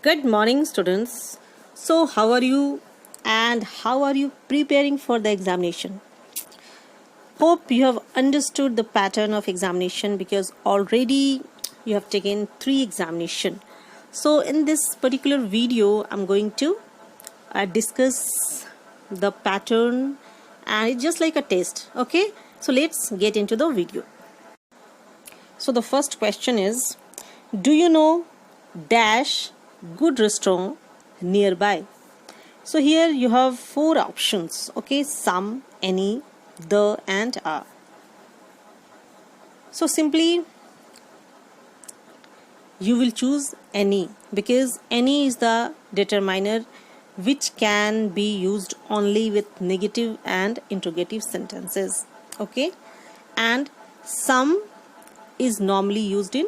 Good morning, students. So, how are you and how are you preparing for the examination? Hope you have understood the pattern of examination because already you have taken 3 examination. So, in this particular video, I'm going to discuss the pattern and it's just like a test. Okay, so let's get into the video. So, the first question is, do you know dash good restaurant nearby? So here you have 4 options, okay, some, any, the and are. So simply you will choose any because any is the determiner which can be used only with negative and interrogative sentences, okay, and some is normally used in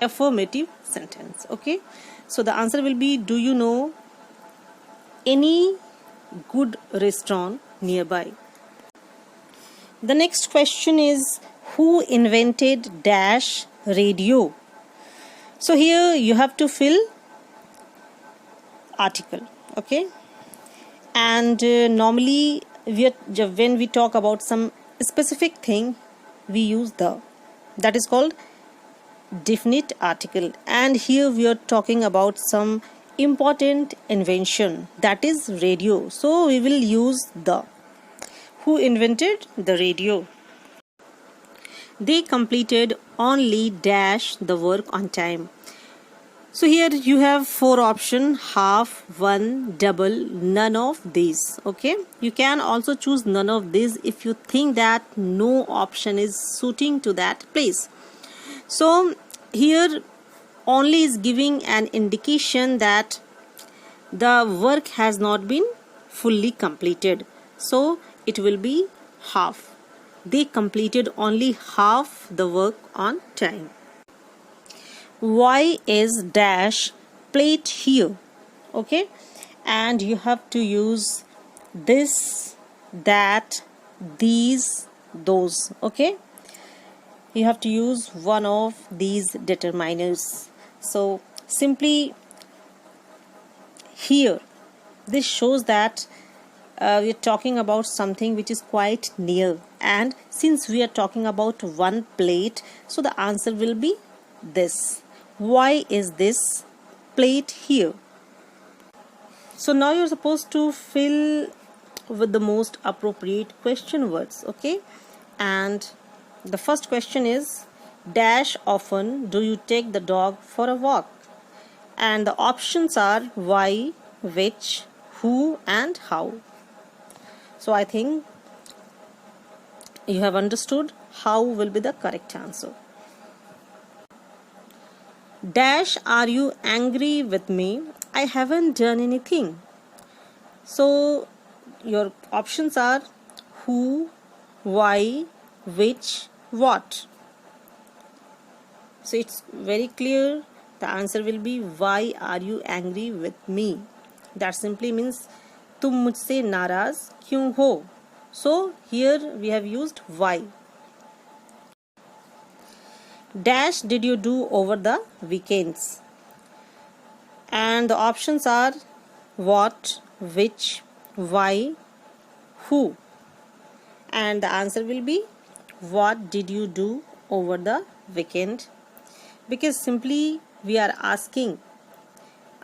affirmative sentence, okay. So the answer will be, do you know any good restaurant nearby? The next question is, who invented dash radio? So here you have to fill article, okay, and normally when we talk about some specific thing we use the, that is called definite article, and here we are talking about some important invention, that is radio, so we will use the. Who invented the radio? They completed only dash the work on time. So here you have 4 options, half, one, double, none of these, okay. You can also choose none of these if you think that no option is suiting to that place. So here only is giving an indication that the work has not been fully completed, so it will be half. They completed only half the work on time. Why is dash plate here? Okay, and you have to use this, that, these, those, okay. You have to use one of these determiners. So simply here this shows that we are talking about something which is quite near, and since we are talking about one plate, so the answer will be this. Why is this plate here? So now you're supposed to fill with the most appropriate question words, okay. And the first question is, dash often do you take the dog for a walk? And the options are why, which, who and how. So I think you have understood how will be the correct answer. Dash, are you angry with me? I haven't done anything. So your options are who, why, which, what. So it's very clear. The answer will be, why are you angry with me? That simply means तुम मुझसे नाराज क्यों हो? So here we have used why. Dash did you do over the weekends? And the options are what, which, why, who. And the answer will be, what did you do over the weekend? Because simply we are asking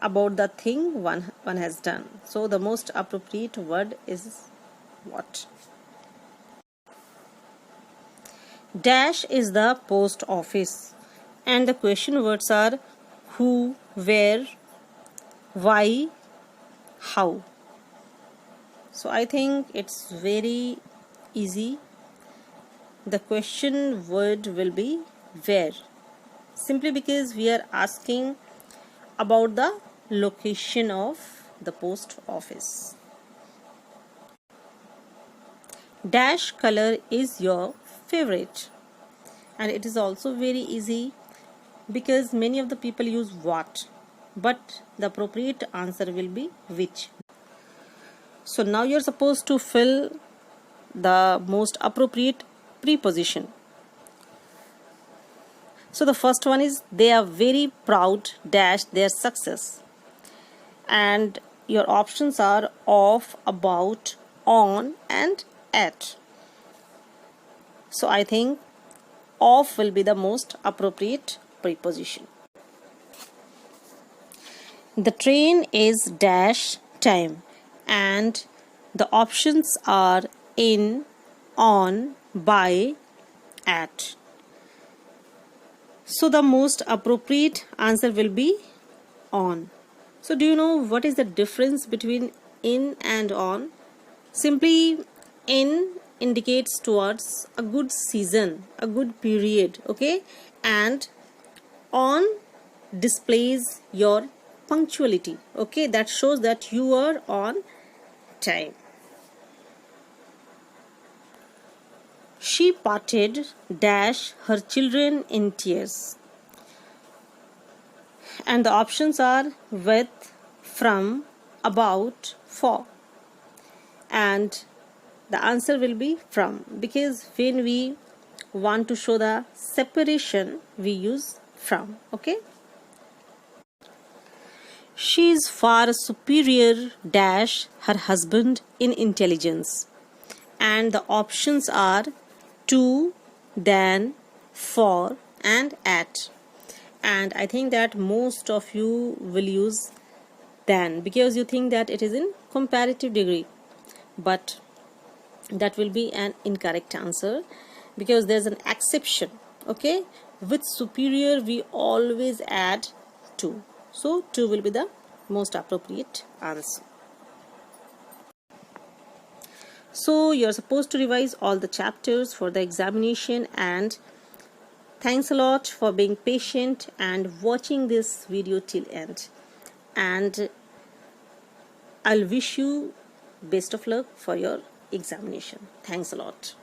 about the thing one has done. So the most appropriate word is what. Dash is the post office, and the question words are who, where, why, how. So I think it's very easy. The question word will be where, simply because we are asking about the location of the post office. Dash color is your favorite, and it is also very easy because many of the people use what, but the appropriate answer will be which. So now you're supposed to fill the most appropriate preposition. So the first one is, they are very proud dash their success. and your options are of, about, on and at. So I think of will be the most appropriate preposition. The train is dash time, and the options are in, on, by, at. So the most appropriate answer will be on. So do you know what is the difference between in and on? Simply, in indicates towards a good season, a good period, okay, and on displays your punctuality, okay, that shows that you are on time. She parted dash her children in tears, and the options are with, from, about, for, and the answer will be from, because when we want to show the separation we use from, okay. She is far superior dash her husband in intelligence, and the options are to, than, for and at. And I think that most of you will use than because you think that it is in comparative degree, but that will be an incorrect answer because there's an exception, okay. With superior we always add to, so to will be the most appropriate answer. So you're supposed to revise all the chapters for the examination, and thanks a lot for being patient and watching this video till end, and I'll wish you best of luck for your examination. Thanks a lot.